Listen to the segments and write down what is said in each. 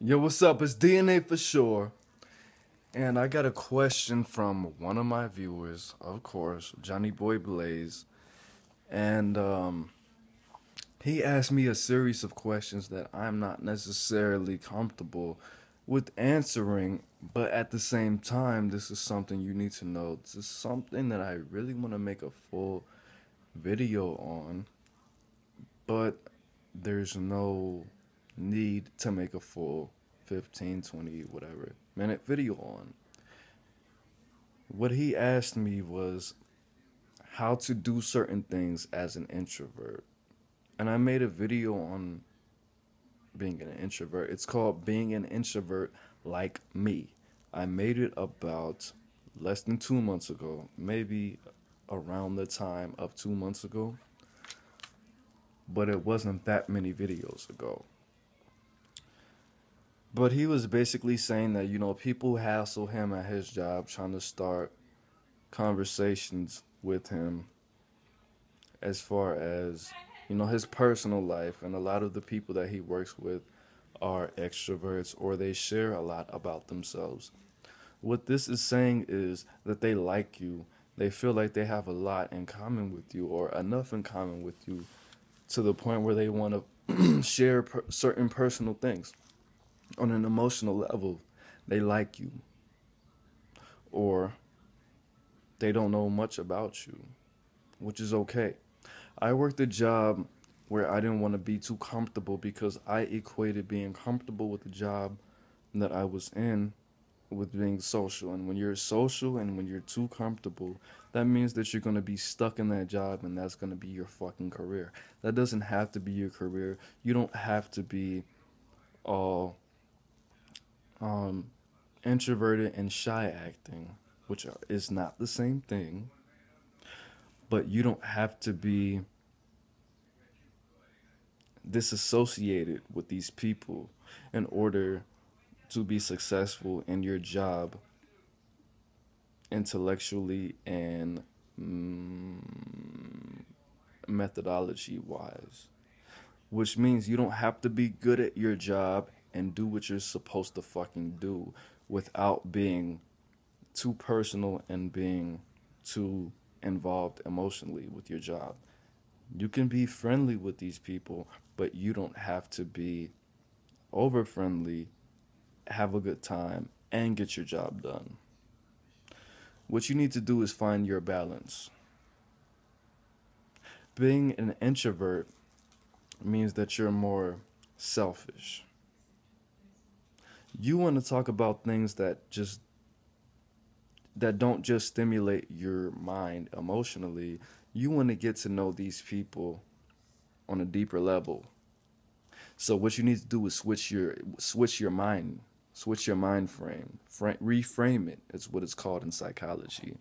Yo, what's up? It's DNA for sure. And I got a question from one of my viewers, of course, Johnny Boy Blaze. And he asked me a series of questions that I'm not necessarily comfortable with answering, but at the same time, this is something you need to know. This is something that I really want to make a full video on, but there's no need to make a full 15, 20, whatever minute video on. What he asked me was how to do certain things as an introvert. And I made a video on being an introvert. It's called Being an Introvert Like Me. I made it about less than 2 months ago, maybe around the time of 2 months ago, but it wasn't that many videos ago. But he was basically saying that, people hassle him at his job trying to start conversations with him as far as, his personal life. And a lot of the people that he works with are extroverts or they share a lot about themselves. What this is saying is that they like you. They feel like they have a lot in common with you or enough in common with you to the point where they want to share certain personal things on an emotional level. They like you or they don't know much about you, which is okay. I worked a job where I didn't want to be too comfortable because I equated being comfortable with the job that I was in with being social. And when you're social and when you're too comfortable, that means that you're going to be stuck in that job and that's going to be your fucking career. That doesn't have to be your career. You don't have to be all introverted and shy acting, which is not the same thing. But you don't have to be disassociated with these people in order to be successful in your job intellectually and methodology wise. Which means you don't have to be good at your job and do what you're supposed to fucking do without being too personal and being too involved emotionally with your job. You can be friendly with these people, but you don't have to be over friendly, have a good time, and get your job done. What you need to do is find your balance. Being an introvert means that you're more selfish. You want to talk about things that don't just stimulate your mind emotionally. You want to get to know these people on a deeper level. So what you need to do is switch your mind frame, reframe it. It's what it's called in psychology.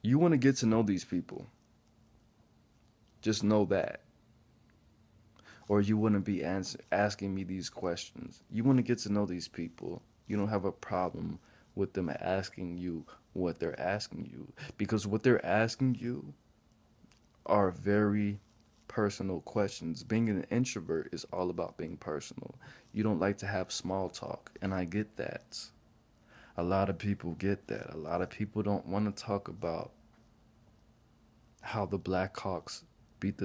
You want to get to know these people. Just know that. Or you wouldn't be asking me these questions. You want to get to know these people. You don't have a problem with them asking you what they're asking you. Because what they're asking you are very personal questions. Being an introvert is all about being personal. You don't like to have small talk, and I get that. A lot of people get that. A lot of people don't want to talk about how the Blackhawks beat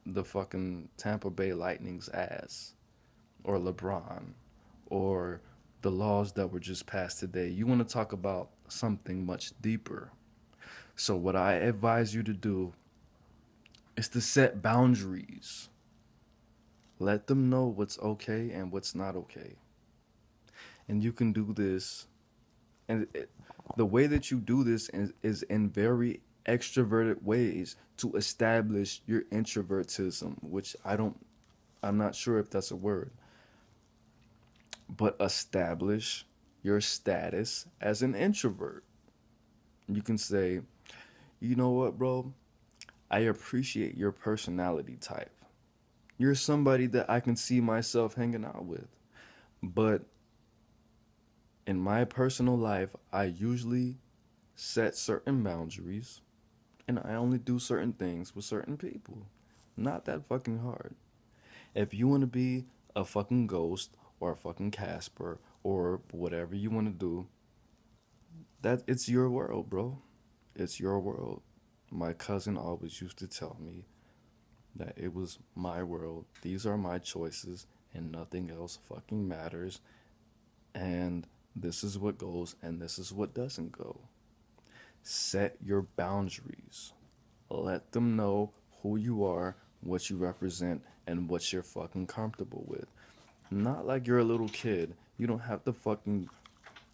the fucking Tampa Bay Lightning's ass, or LeBron, or the laws that were just passed today. You want to talk about something much deeper. So what I advise you to do is to set boundaries. Let them know what's okay and what's not okay. And you can do this, and the way that you do this is in very extroverted ways to establish your introvertism, which I'm not sure if that's a word, but establish your status as an introvert. You can say, you know what, bro? I appreciate your personality type. You're somebody that I can see myself hanging out with. But in my personal life, I usually set certain boundaries and I only do certain things with certain people. Not that fucking hard. If you want to be a fucking ghost or a fucking Casper or whatever you want to do, that it's your world, bro. It's your world. My cousin always used to tell me that it was my world. These are my choices and nothing else fucking matters. And this is what goes and this is what doesn't go. Set your boundaries. Let them know who you are, what you represent, and what you're fucking comfortable with. Not like you're a little kid. You don't have to fucking,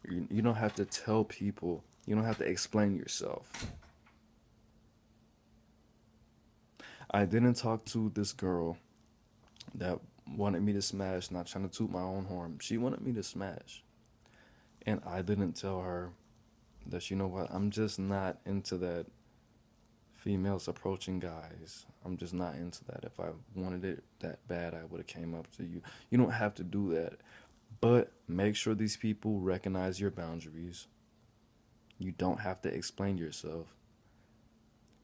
you don't have to tell people, you don't have to explain yourself. I didn't talk to this girl that wanted me to smash, not trying to toot my own horn. She wanted me to smash. And I didn't tell her that, you know what, I'm just not into that females approaching guys. I'm just not into that. If I wanted it that bad, I would have came up to you. You don't have to do that. But make sure these people recognize your boundaries. You don't have to explain yourself.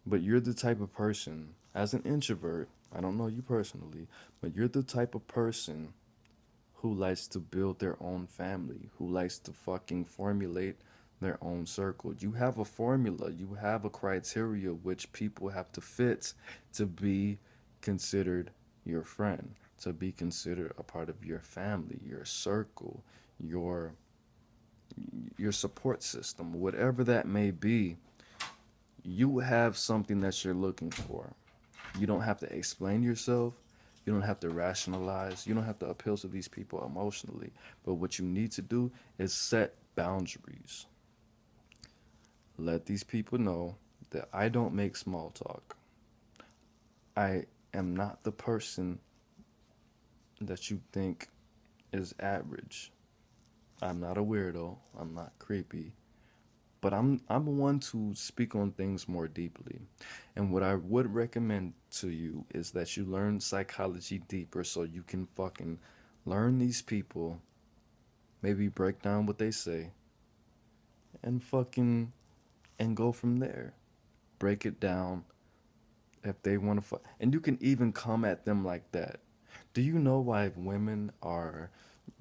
But you're the type of person, as an introvert, I don't know you personally, but you're the type of person who likes to build their own family, who likes to fucking formulate their own circle. You have a formula, you have a criteria which people have to fit to be considered your friend, to be considered a part of your family, your circle, your support system, whatever that may be. You have something that you're looking for. You don't have to explain yourself. You don't have to rationalize. You don't have to appeal to these people emotionally. But what you need to do is set boundaries. Let these people know that I don't make small talk. I am not the person that you think is average. I'm not a weirdo. I'm not creepy. But I'm one to speak on things more deeply. And what I would recommend to you is that you learn psychology deeper so you can fucking learn these people, maybe break down what they say, and fucking and go from there. Break it down if they want to fuck. And you can even come at them like that. Do you know why women are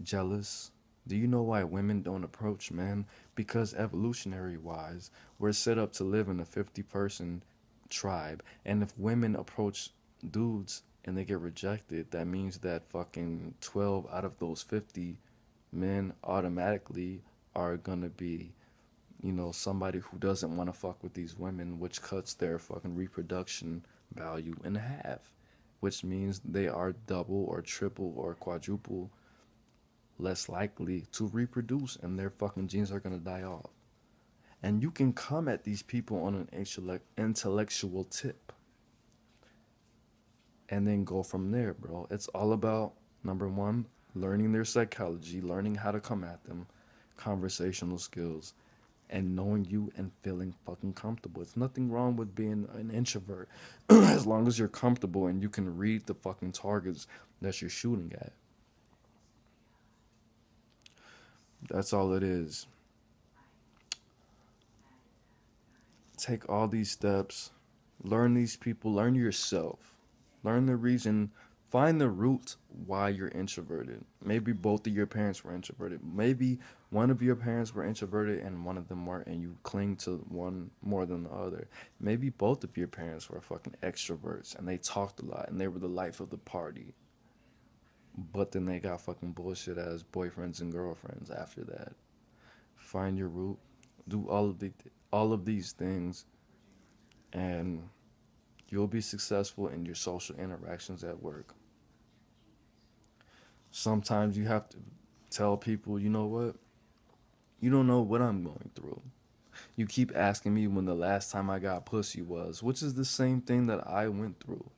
jealous? Do you know why women don't approach men? Because evolutionary wise, we're set up to live in a 50-person tribe. And if women approach dudes and they get rejected, that means that fucking 12 out of those 50 men automatically are gonna be, you know, somebody who doesn't want to fuck with these women, which cuts their fucking reproduction value in half, which means they are double or triple or quadruple less likely to reproduce and their fucking genes are gonna die off. And you can come at these people on an intellectual tip and then go from there, bro. It's all about, number one, learning their psychology, learning how to come at them, conversational skills, and knowing you and feeling fucking comfortable. It's nothing wrong with being an introvert as long as you're comfortable and you can read the fucking targets that you're shooting at. That's all it is. Take all these steps, learn these people, learn yourself, learn the reason, find the root why you're introverted. Maybe both of your parents were introverted. Maybe one of your parents were introverted and one of them weren't, and you cling to one more than the other. Maybe both of your parents were fucking extroverts and they talked a lot and they were the life of the party. But then they got fucking bullshit as boyfriends and girlfriends after that. Find your root, do all of these things, and you'll be successful in your social interactions at work. Sometimes you have to tell people, you know what? You don't know what I'm going through. You keep asking me when the last time I got pussy was, which is the same thing that I went through.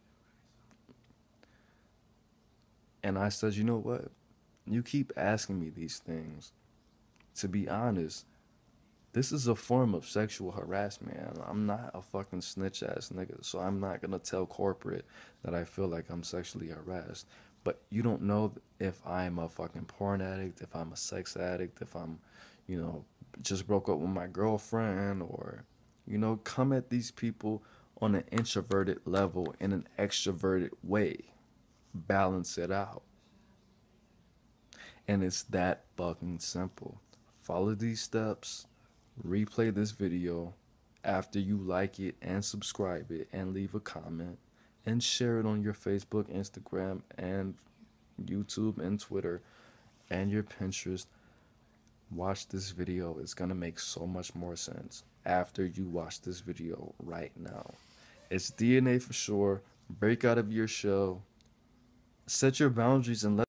And I said, you know what? You keep asking me these things. To be honest, this is a form of sexual harassment. I'm not a fucking snitch ass nigga, so I'm not gonna tell corporate that I feel like I'm sexually harassed. But you don't know if I'm a fucking porn addict, if I'm a sex addict, if I'm, you know, just broke up with my girlfriend, or, you know, come at these people on an introverted level in an extroverted way. Balance it out. And it's that fucking simple. Follow these steps, replay this video after you like it and subscribe it and leave a comment and share it on your Facebook, Instagram, and YouTube and Twitter and your Pinterest. Watch this video. It's gonna make so much more sense after you watch this video right now. It's DNA for sure. Break out of your shell. Set your boundaries and let